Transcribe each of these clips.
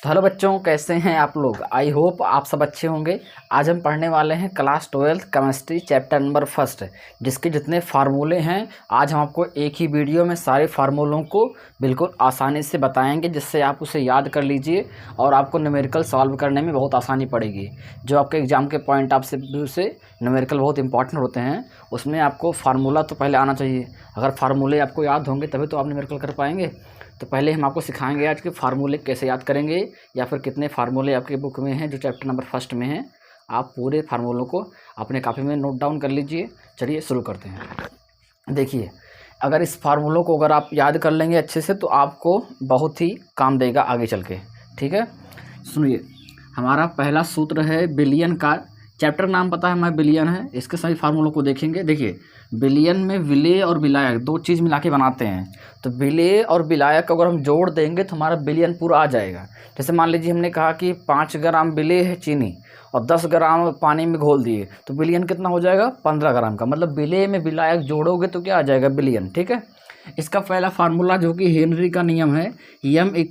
तो हेलो बच्चों, कैसे हैं आप लोग। आई होप आप सब अच्छे होंगे। आज हम पढ़ने वाले हैं क्लास 12 केमिस्ट्री चैप्टर नंबर 1, जिसके जितने फार्मूले हैं आज हम आपको एक ही वीडियो में सारे फार्मूलों को बिल्कुल आसानी से बताएंगे, जिससे आप उसे याद कर लीजिए और आपको न्यूमेरिकल सॉल्व करने में बहुत आसानी पड़ेगी। जो आपके एग्ज़ाम के पॉइंट ऑफ व्यू से न्यूमेरिकल बहुत इंपॉर्टेंट होते हैं, उसमें आपको फार्मूला तो पहले आना चाहिए। अगर फार्मूले आपको याद होंगे तभी तो आप न्यूमेरिकल कर पाएंगे। तो पहले हम आपको सिखाएंगे आज के फार्मूले कैसे याद करेंगे, या फिर कितने फार्मूले आपके बुक में हैं जो चैप्टर नंबर 1 में हैं। आप पूरे फार्मूलों को अपने कॉपी में नोट डाउन कर लीजिए। चलिए शुरू करते हैं। देखिए, अगर इस फार्मूलों को अगर आप याद कर लेंगे अच्छे से तो आपको बहुत ही काम देगा आगे चल के। ठीक है, सुनिए। हमारा पहला सूत्र है बिलियन का। चैप्टर नाम पता है हमारा बिलियन है। इसके सभी फार्मूलों को देखेंगे। देखिए, बिलियन में विलेय और विलायक दो चीज़ मिला के बनाते हैं। तो विलेय और विलायक को अगर हम जोड़ देंगे तो हमारा बिलियन पूरा आ जाएगा। जैसे मान लीजिए हमने कहा कि 5 ग्राम विलेय है चीनी और 10 ग्राम पानी में घोल दिए, तो बिलियन कितना हो जाएगा? 15 ग्राम का। मतलब विलेय में विलायक जोड़ोगे तो क्या आ जाएगा? बिलियन। ठीक है, इसका पहला फार्मूला जो कि हेनरी का नियम है, m =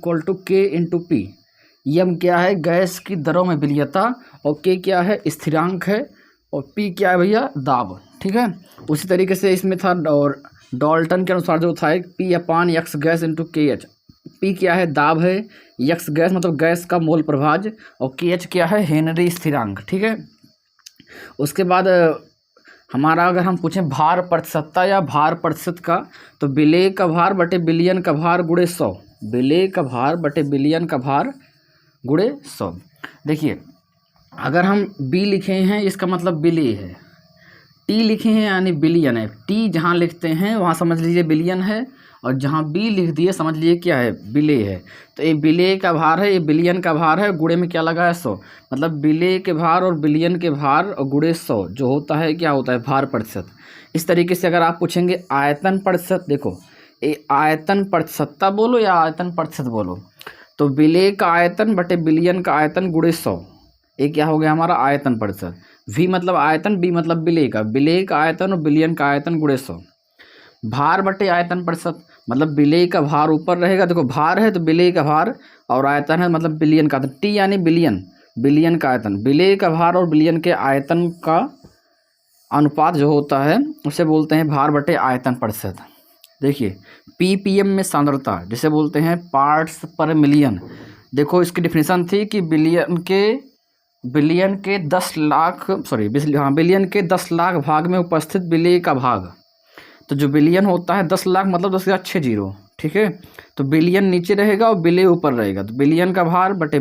K/P। यम क्या है? गैस की दरों में विलीयता, और के क्या है? स्थिरांक है, और पी क्या है भैया? दाब। ठीक है, उसी तरीके से इसमें था और डाल्टन के अनुसार जो था P/X गैस × KH। पी क्या है? दाब है, यक्स गैस मतलब गैस का मोल प्रभाज, और KH क्या है? हेनरी स्थिरांक। ठीक है, उसके बाद हमारा अगर हम पूछें भार प्रतिशतता या भार प्रतिशत का, तो विलेय का भार बटे बिलियन का भार गुणे 100। विलेय का भार बटे बिलियन का भार गुणे 100। देखिए, अगर हम बी लिखे हैं इसका मतलब विलेय है, टी लिखे हैं यानी बिलियन है। टी जहाँ लिखते हैं वहाँ समझ लीजिए बिलियन है, और जहाँ बी लिख दिए समझ लीजिए क्या है? विलेय है। तो ये विलेय का भार है, ये बिलियन का भार है, गुणे में क्या लगा है? 100। मतलब विलेय के भार और बिलियन के भार और गुणे 100 जो होता है क्या होता है? भार प्रतिशत। इस तरीके से अगर आप पूछेंगे आयतन प्रतिशत, देखो ये आयतन प्रतिशतता बोलो या आयतन प्रतिशत बोलो, तो विलेय का आयतन बटे बिलियन का आयतन गुणे 100, ये क्या हो गया हमारा? आयतन प्रतिशत। V मतलब आयतन, B मतलब विलेय का। विलेय का आयतन और बिलियन का आयतन गुणे 100। भार बटे आयतन प्रतिशत, मतलब विलेय का भार ऊपर रहेगा। देखो भार है तो विलेय का भार, और आयतन है मतलब बिलियन का। तो T यानी बिलियन, बिलियन का आयतन। विलेय का भार और बिलियन के आयतन का अनुपात जो होता है उसे बोलते हैं भार बटे आयतन प्रतिशत। देखिए, ppm में सांद्रता जिसे बोलते हैं पार्ट्स पर मिलियन। देखो इसकी डिफिनीशन थी कि बिलियन के 10 लाख भाग में उपस्थित विलेय का भाग। तो जो बिलियन होता है 10 लाख मतलब 10 के साथ 6 जीरो। ठीक है, तो बिलियन नीचे रहेगा और विलेय ऊपर रहेगा। तो बिलियन का भार बटे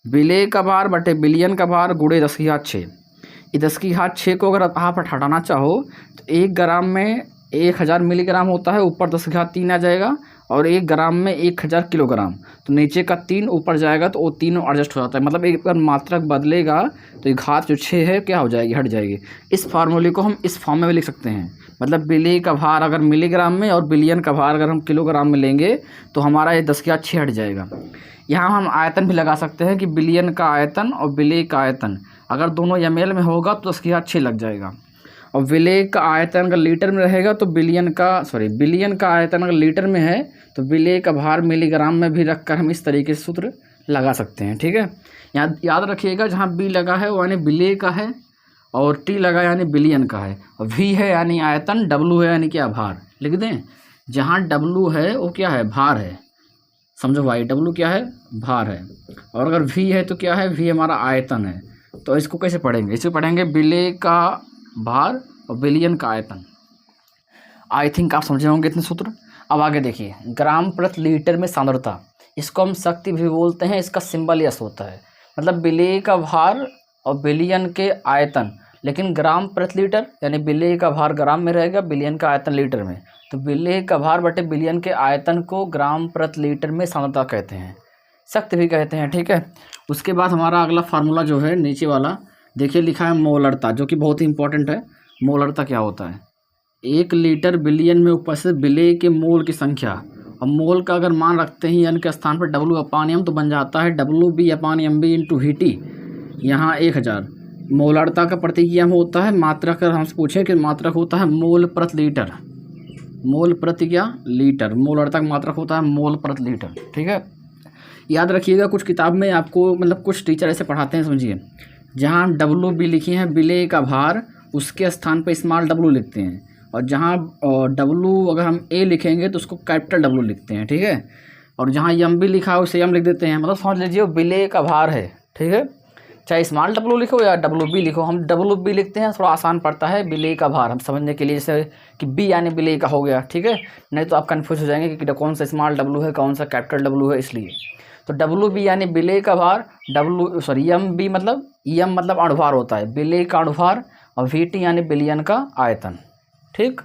विलेय का भार बटे बिलियन का भार गुणे 10 की घात 6। ये 10 की घात 6 को अगर आप हटाना चाहो तो 1 ग्राम में 1000 मिलीग्राम होता है, ऊपर 10 की घात 3 आ जाएगा, और 1 ग्राम में 1000 किलोग्राम। तो नीचे का 3 ऊपर जाएगा तो वो तीनों एडजस्ट हो जाता है। मतलब एक बार मात्रक बदलेगा तो ये घात जो 6 है क्या हो जाएगी? हट जाएगी। इस फार्मूले को हम इस फॉर्म में भी लिख सकते हैं। मतलब विलेय का भार अगर मिलीग्राम में और बिलियन का भार अगर हम किलोग्राम में लेंगे तो हमारा ये 10 की घात 6 हट जाएगा। यहाँ हम आयतन भी लगा सकते हैं कि बिलियन का आयतन और विलेय का आयतन अगर दोनों ml में होगा तो 10 की घात 6 लग जाएगा। और विलेय का आयतन अगर लीटर में रहेगा तो बिलियन का आयतन अगर लीटर में है तो विलेय का भार मिलीग्राम में भी रखकर हम इस तरीके से सूत्र लगा सकते हैं। ठीक है, यहाँ याद रखिएगा, जहाँ बी लगा है वो यानी विलेय का है, और टी लगा यानी बिलियन का है, और वी है यानी आयतन, डब्लू है यानी क्या? भार। लिख दें, जहाँ डब्लू है वो क्या है? भार है। समझो भाई, डब्लू क्या है? भार है। और अगर वी है तो क्या है? वी हमारा आयतन है। तो इसको कैसे पढ़ेंगे? इसे पढ़ेंगे विलेय का भार और बिलियन का आयतन। आई थिंक आप समझे होंगे इतने सूत्र। अब आगे देखिए, ग्राम प्रति लीटर में सांद्रता, इसको हम शक्ति भी बोलते हैं। इसका सिंबल यस होता है। मतलब विलेय का भार और बिलियन के आयतन, लेकिन ग्राम प्रति लीटर यानी विलेय का भार ग्राम में रहेगा, बिलियन का आयतन लीटर में। तो विलेय का भार बटे बिलियन के आयतन को ग्राम प्रति लीटर में सांद्रता कहते हैं, शक्ति भी कहते हैं। ठीक है, उसके बाद हमारा अगला फार्मूला जो है नीचे वाला, देखिए लिखा है मोलरता, जो कि बहुत ही इंपॉर्टेंट है। मोलरता क्या होता है? 1 लीटर बिलियन में उपस्थित विलेय के मोल की संख्या, और मोल का अगर मान रखते हैं यानी के स्थान पर W/m तो बन जाता है WB/mb × VT। यहाँ 1000 मोलरता का प्रतीक होता है। मात्रक अगर हमसे पूछें कि मात्रक होता है मोल प्रति लीटर, मोल प्रति क्या? लीटर। मोलरता का मात्रक होता है मोल प्रति लीटर। ठीक है, याद रखिएगा, कुछ किताब में आपको मतलब कुछ टीचर ऐसे पढ़ाते हैं, समझिए, जहाँ डब्लू बी लिखे हैं बिले का भार, उसके स्थान पर स्मॉल डब्लू लिखते हैं, और जहाँ डब्लू अगर हम ए लिखेंगे तो उसको कैपिटल डब्लू लिखते हैं, ठीक है। और जहाँ यम भी लिखा है उसे यम लिख देते हैं, मतलब समझ लीजिए वो बिले का भार है, ठीक है। चाहे स्मॉल डब्लू लिखो या डब्लू बी लिखो, हम डब्लू बी लिखते हैं, थोड़ा आसान पड़ता है बिले का भार हम समझने के लिए, जैसे कि बी यानी बिले का हो गया, ठीक है। नहीं तो आप कन्फ्यूज हो जाएंगे कि कौन सा स्मॉल डब्लू है कौन सा कैपिटल डब्लू है, इसलिए तो डब्लू बी यानी बिले का भार, यम बी मतलब यम मतलब अणुभार होता है, बिले का अणुभार, और वी टी यानी बिलियन का आयतन, ठीक।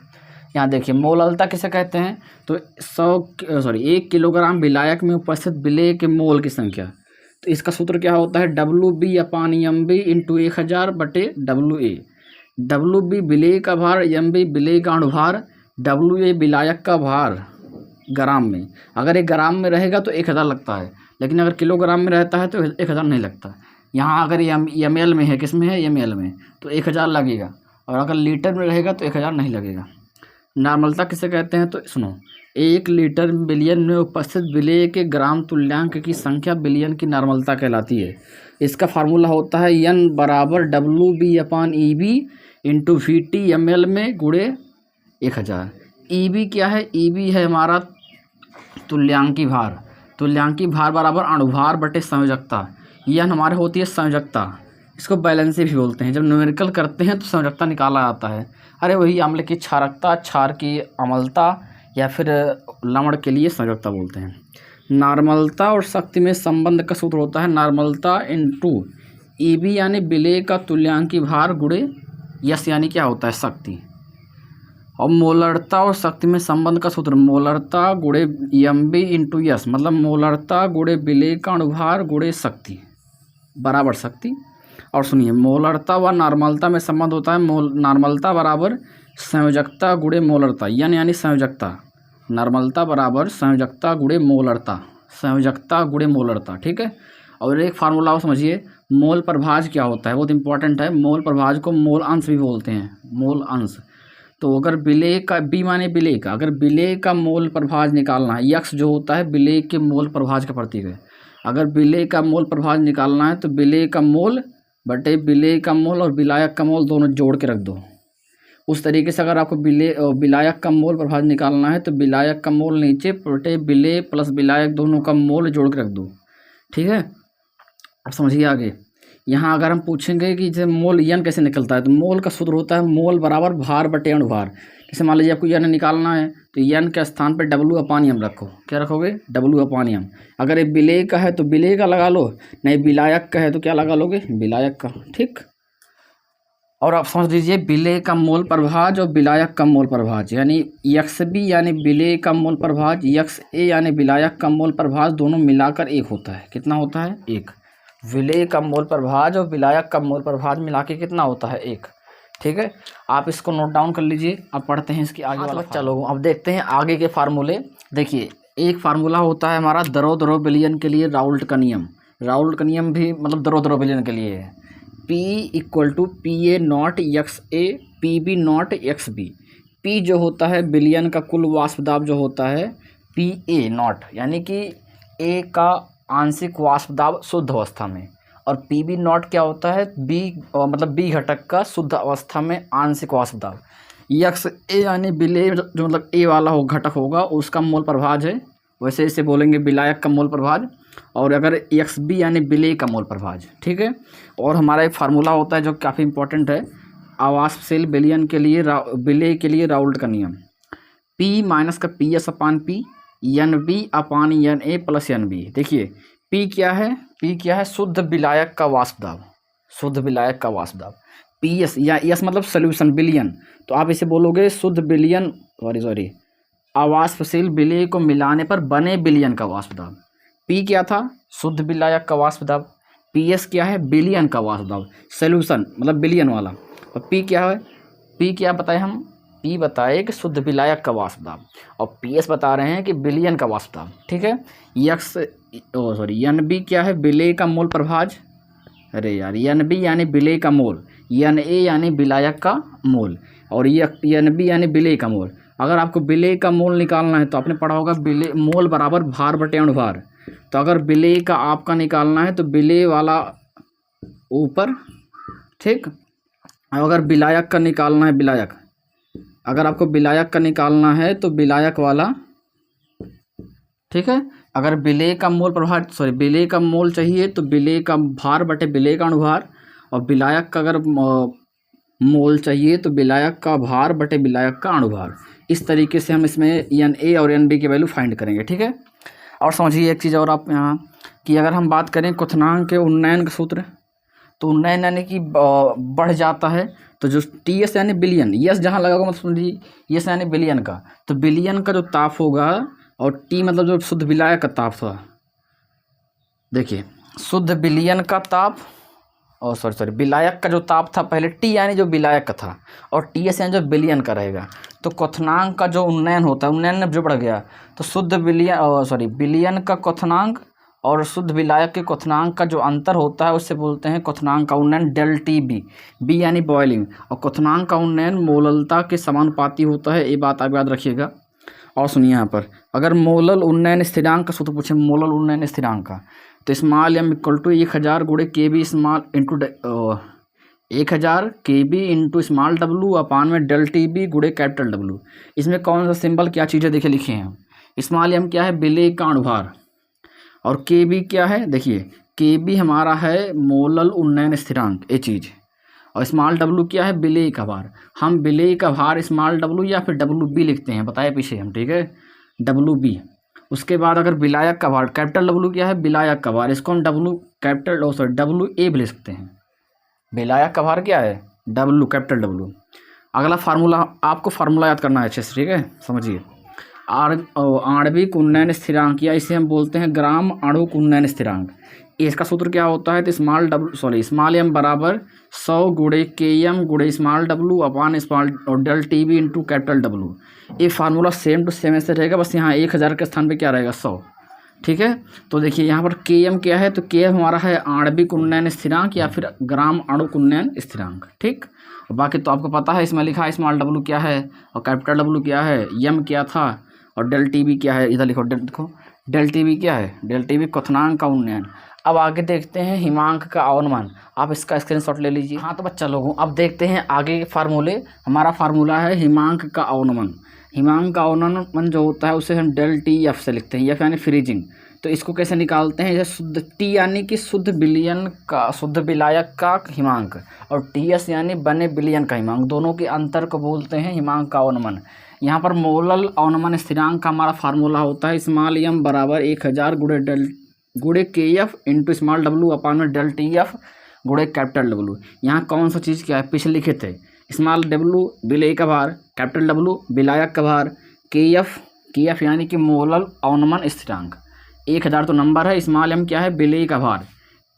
यहाँ देखिए मोललता किसे कहते हैं, तो 1 किलोग्राम विलायक में उपस्थित बिले के मोल की संख्या, तो इसका सूत्र क्या होता है, डब्लू बी अपान एम बी इंटू 1000 बटे डब्लू ए। डब्लू बी बिले का भार, एम बी बिले का अणुभार, डब्लू ए विलायक का भार ग्राम में। अगर एक ग्राम में रहेगा तो 1000 लगता है, लेकिन अगर किलोग्राम में रहता है तो 1000 नहीं लगता। यहाँ अगर एम एल में है, किस में है, एम एल में, तो 1000 लगेगा, और अगर लीटर में रहेगा तो 1000 नहीं लगेगा। नॉर्मलता किसे कहते हैं, तो सुनो, 1 लीटर बिलियन में उपस्थित विलेय के ग्राम तुल्यांक की संख्या बिलियन की नॉर्मलता कहलाती है। इसका फार्मूला होता है n बराबर W B upon E B into V T M L में गुणे 1000। ई बी क्या है, ई बी है हमारा तुल्यांकी भार, तुल्यांकी भार बराबर अणुभार बटे संयोजकता, यह हमारे होती है संयोजकता, इसको बैलेंसी भी बोलते हैं। जब न्यूमेरिकल करते हैं तो संयोजकता निकाला जाता है, अरे वही अम्ल की क्षारकता, क्षार की अम्लता, या फिर लवण के लिए संयोजकता बोलते हैं। नॉर्मलता और शक्ति में संबंध का सूत्र होता है नॉर्मलता इंटू ई बी यानी विलेय का तुल्यांकी भार गुणे यस यानी क्या होता है, शक्ति। और मोलरता और शक्ति में संबंध का सूत्र मोलरता गुणे एम बी इंटू यस, मतलब मोलरता गुणे विलेय का अणुभार गुणे शक्ति बराबर शक्ति। और सुनिए, मोलरता व नॉर्मलता में संबंध होता है नॉर्मलता बराबर संयोजकता गुणे मोलरता, यानी संयोजकता, नॉर्मलता बराबर संयोजकता गुणे मोलरता, संयोजकता गुणे मोलरता, ठीक है। और एक फार्मूला आप समझिए, मोल प्रभाज क्या होता है, बहुत इंपॉर्टेंट है। मोल प्रभाज को मोल अंश भी बोलते हैं, मोल अंश। तो अगर विलेय का, बी माने विलेय का, अगर विलेय का मोल प्रभाज निकालना है, यक्स जो होता है विलेय के मोल प्रभाज का प्रतीक है, अगर विलेय का मोल प्रभाज निकालना है तो विलेय का मोल बटे विलेय का मोल और विलायक का मोल दोनों जोड़ के रख दो। उस तरीके से अगर आपको विलायक का मोल प्रभाज निकालना है तो विलायक का मोल नीचे बटे विलेय प्लस विलायक दोनों का मोल जोड़ के रख दो, ठीक है। अब समझिए आगे, यहाँ अगर हम पूछेंगे कि जैसे मोल यन कैसे निकलता है, तो मोल का सूत्र होता है मोल बराबर भार बटे अणुभार। जैसे मान लीजिए आपको यन निकालना है तो यन के स्थान पर डब्लू अपान एम रखो, क्या रखोगे, डब्लू अपान एम। अगर ये विलेय का है तो विलेय का लगा लो, नहीं विलायक का है तो क्या लगा लोगे, विलायक का, ठीक। और आप समझ लीजिए विलेय का मोल प्रभाज और विलायक का मोल प्रभाज, यानी यक्स बी यानी विलेय का मोल प्रभाज, यक्स ए यानी विलायक का मोल प्रभाज, दोनों मिलाकर 1 होता है। कितना होता है, 1। विलेय का मोल प्रभाज और विलायक का मोल प्रभाज मिला के कितना होता है, 1, ठीक है। आप इसको नोट डाउन कर लीजिए। अब पढ़ते हैं इसकी आगे वाला बच्चा लोगों, अब देखते हैं आगे के फार्मूले। देखिए, एक फार्मूला होता है हमारा दरो बिलियन के लिए राउल्ट का नियम। राउल्ट का नियम भी मतलब दरो बिलियन के लिए है। P equal to P A nought X A P B nought X B. P जो होता है बिलियन का कुल वाष्प दाब जो होता है, पी ए नॉट यानी कि A का आंशिक वाष्प दाब शुद्ध अवस्था में, और पी बी नॉट क्या होता है, B मतलब B घटक का शुद्ध अवस्था में आंशिक वाष्प दाब। एक्स ए यानी विलेय जो मतलब A वाला हो घटक होगा उसका मोल प्रभाज है, वैसे इसे बोलेंगे विलायक का मोल प्रभाज। और अगर एक्स बी यानी विलेय का मोल प्रभाज, ठीक है। और हमारा एक फार्मूला होता है जो काफ़ी इंपॉर्टेंट है, आवासशील विलयन के लिए विलेय के लिए राउल्ट का नियम। P माइनस का P S upon P, N B upon N A plus N B. देखिए P क्या है, P क्या है, शुद्ध विलायक का वाष्प दाब, शुद्ध विलायक का वाष्प दाब। पी एस या एस मतलब सोल्यूशन विलयन, तो आप इसे बोलोगे शुद्ध विलयन सॉरी अवाष्पशील विलेय को मिलाने पर बने विलयन का वाष्प दाब। P क्या था, शुद्ध विलायक का वाष्प दाब। PS क्या है, बिलियन का वाष्प दाब, सोल्यूशन मतलब बिलियन वाला। और P क्या है, P क्या बताए हम, P बताए कि शुद्ध विलायक का वाष्प दाब, और PS बता रहे हैं कि बिलियन का वाष्प दाब, ठीक है। NB क्या है, विलेय का मोल प्रभाज, अरे यार NB यानी विलेय का मोल, NA यानी विलायक का मोल, और NB यानी विलेय का मोल। अगर आपको विलेय का मोल निकालना है तो आपने पढ़ा होगा विलेय मोल बराबर भार बटे अणुभार, तो अगर विलेय का आपका निकालना है तो विलेय वाला ऊपर, ठीक। और अगर विलायक का निकालना है, विलायक, अगर आपको विलायक का निकालना है तो विलायक वाला, ठीक है। अगर विलेय का मोल प्रभार विलेय का मोल चाहिए तो विलेय का भार बटे विलेय का अणुभार, और विलायक का अगर मोल चाहिए तो विलायक का भार बटे विलायक का अणुभार। इस तरीके से हम इसमें Na और Nb की वैल्यू फाइंड करेंगे, ठीक है। और समझिए एक चीज़ और आप यहाँ कि अगर हम बात करें क्वथनांक के उन्नयन का सूत्र, तो उन्नयन यानी कि बढ़ जाता है, तो जो Ts यानी बिलियन, यस जहाँ लगा होगा मतलब समझिए यस यानी बिलियन का, तो बिलियन का जो ताप होगा, और T मतलब जो शुद्ध विलायक का ताप था, देखिए शुद्ध विलियन का ताप, और सॉरी विलायक का जो ताप था पहले T यानी जो विलायक का था, और Ts यानी जो बिलियन का रहेगा। तो क्वथनांक का जो उन्नयन होता है, उन्नयन में जो बढ़ गया, तो शुद्ध विलियन का क्वथनांक और शुद्ध विलायक के क्वथनांक का जो अंतर होता है उससे बोलते हैं क्वथनांक का उन्नयन डेल टी बी, बी यानी बॉयलिंग, और क्वथनांक का उन्नयन मोललता के समानुपाती होता है, ये बात आप याद रखिएगा। और सुनिए यहाँ पर, अगर मोलल उन्नयन स्थिरांक का सूत्र पूछे, मोलल उन्नयन स्थिरांक का, तो स्मॉल m इक्वल टू 1000 गुणे के बी स्मॉल इंटू 1000 के B into small W upon में डेल टी बी गुणे कैपिटल डब्लू। इसमें कौन सा सिंबल क्या चीज़ें देखिए लिखे हैं, स्मॉल m क्या है, विलेय का अणुभार, और के बी क्या है, देखिए के बी हमारा है मोलल उन्नयन स्थिरांक, ये चीज़, और स्मॉल डब्लू क्या है, विलेय का भार। हम विलेय का भार स्मॉल डब्लू या फिर डब्लू बी लिखते हैं, बताए पीछे हम, ठीक है, डब्लू बी। उसके बाद अगर विलायक का भार, कैपिटल डब्लू क्या है, विलायक का भार, इसको हम डब्लू ए भी लिख सकते हैं। विलायक का भार क्या है, डब्लू, कैपिटल डब्लू। अगला फार्मूला, आपको फार्मूला याद करना है अच्छे से, ठीक है, समझिए। आणविक उन्नयन स्थिरांक, या इसे हम बोलते हैं ग्राम आणुक उन्नयन स्थिरांक। इसका सूत्र क्या होता है, तो स्मॉल m बराबर 100 गुणे के एम गुणे स्मॉल डब्लू अपान स्मॉल और del T B into capital W. ये फार्मूला सेम टू सेम ऐसे रहेगा, बस यहाँ 1000 के स्थान पे क्या रहेगा, 100, ठीक है। तो देखिए यहाँ पर के एम क्या है, तो के एम हमारा है आणविक उन्नयन स्थिरांक या फिर ग्राम आणुक उन्नयन स्थिरांक, ठीक। और बाकी तो आपको पता है, इसमें लिखा है स्मॉल डब्लू क्या है और कैपिटल डब्लू क्या है, एम क्या था और डेल टी बी क्या है, इधर लिखो, देखो डेल टी बी क्या है, डेल टी बी क्वथनांक का उन्नयन। अब आगे देखते हैं हिमांक का अवनमन, आप इसका स्क्रीनशॉट ले लीजिए। हाँ तो बच्चा लोगों, अब देखते हैं आगे के फार्मूले। हमारा फार्मूला है हिमांक का अवनमन। हिमांक का अवनमन जो होता है उसे हम डेल टी एफ से लिखते हैं, एफ यानी फ्रीजिंग। तो इसको कैसे निकालते हैं, जैसे शुद्ध टी यानी कि शुद्ध विलयन का, शुद्ध विलायक का हिमांक, और टी एस यानी बने विलयन का हिमांक, दोनों के अंतर को बोलते हैं हिमांक का अवनमन। यहाँ पर मोलल अवनमन स्थिरांक का हमारा फार्मूला होता है स्मॉल एम बराबर 1000 गुणे के F into small W upon में डेल टी एफ गुणे कैपिटल डब्लू। यहाँ कौन सा चीज़ क्या है, पीछे लिखे थे, स्मॉल डब्लू विलेय का भार, कैपिटल डब्लू विलायक का भार, के एफ यानी कि मोलल अवनमन स्थिरांक। 1000 तो नंबर है, स्मॉल एम क्या है, विलेय का भार,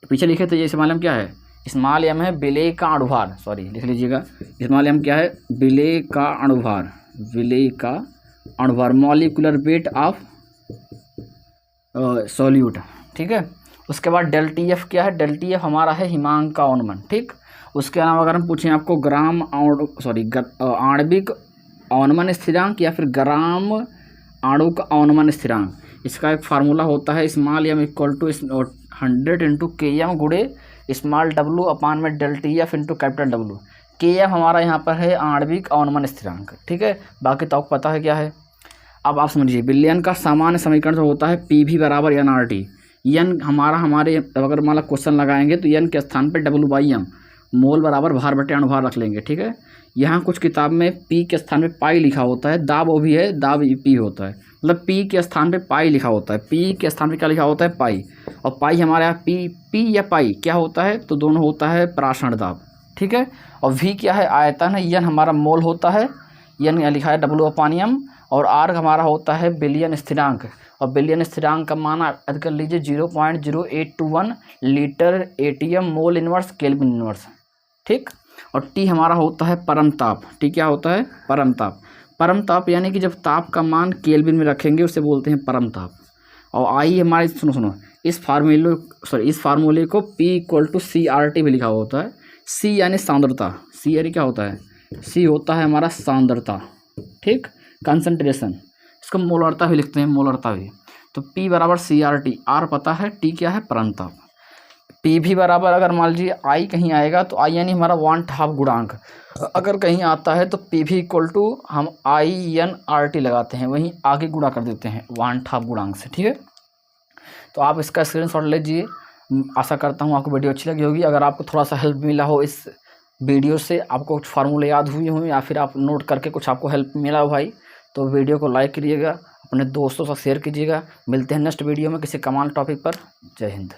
पीछे लिखे थे ये स्मॉल एम क्या है, स्मॉल एम है विलेय का अणुभार, सॉरी लिख लीजिएगा, स्मॉल एम क्या है, विलेय का अणुभार, विलेय का अणुभार, मॉलिक्यूलर वेट ऑफ सॉल्यूट, ठीक है। उसके बाद डेल टी एफ क्या है, डेल टी एफ हमारा है हिमांक का अवनमन, ठीक। उसके अलावा अगर हम पूछें आपको ग्राम आणविक अवनमन स्थिरांक या फिर ग्राम आणुक अवनमन स्थिरांक, इसका एक फार्मूला होता है small M equal to 100 into K M गुणे स्मॉल डब्लू अपान में del T F into capital W. K F हमारा यहाँ पर है आणविक अवनमन स्थिरांक, ठीक है। बाकी तो आपको पता है क्या है। अब आप समझिए, विलयन का सामान्य समीकरण जो होता है पी वी बराबर एन आर टी। एन हमारे अगर मान लो क्वेश्चन लगाएंगे तो एन के स्थान पर डब्लू बाई एम, मोल बराबर भार बटे अणुभार रख लेंगे, ठीक है। यहाँ कुछ किताब में पी के स्थान पे पाई लिखा होता है, दाब वो भी है, दाब पी होता है, मतलब पी के स्थान पे पाई लिखा होता है, पी के स्थान पे क्या लिखा होता है, पाई। और पाई हमारे यहाँ पी या पाई क्या होता है, तो दोनों होता है प्राशण दाब, ठीक है। और वी क्या है, आयतन है, एन हमारा मोल होता है, एन लिखा है डब्लू अपान एम, और आर हमारा होता है बिलियन स्थिरांक, और बिलियन स्थिरांक का मान याद कर लीजिए 0.0821 litre ATM mole inverse kelvin inverse, ठीक। और टी हमारा होता है परम ताप, टी क्या होता है, परम ताप। परम ताप यानी कि जब ताप का मान केल्विन में रखेंगे उसे बोलते हैं परम ताप। और आई हमारे सुनो इस फार्मूले को P इक्वल टू CRT भी लिखा होता है। C यानी सांद्रता, C यानी क्या होता है, C होता है हमारा सांद्रता, ठीक, कंसंट्रेशन। इसको मोलरता भी लिखते हैं, मोलरता भी। तो P बराबर CRT, R पता है, T क्या है परंतव। P भी बराबर अगर मान लीजिए I कहीं आएगा तो I यानी हमारा 1/2 गुणांक अगर कहीं आता है तो P भी इक्वल टू हम INRT लगाते हैं, वहीं आगे गुणा कर देते हैं 1/2 गुणांक से, ठीक है। तो आप इसका स्क्रीनशॉट लीजिए। आशा करता हूँ आपको वीडियो अच्छी लगी होगी। अगर आपको थोड़ा सा हेल्प मिला हो इस वीडियो से, आपको कुछ फार्मूले याद हुए हों या फिर आप नोट करके कुछ आपको हेल्प मिला हो भाई, तो वीडियो को लाइक करिएगा, अपने दोस्तों से शेयर कीजिएगा। मिलते हैं नेक्स्ट वीडियो में किसी कमाल टॉपिक पर। जय हिंद।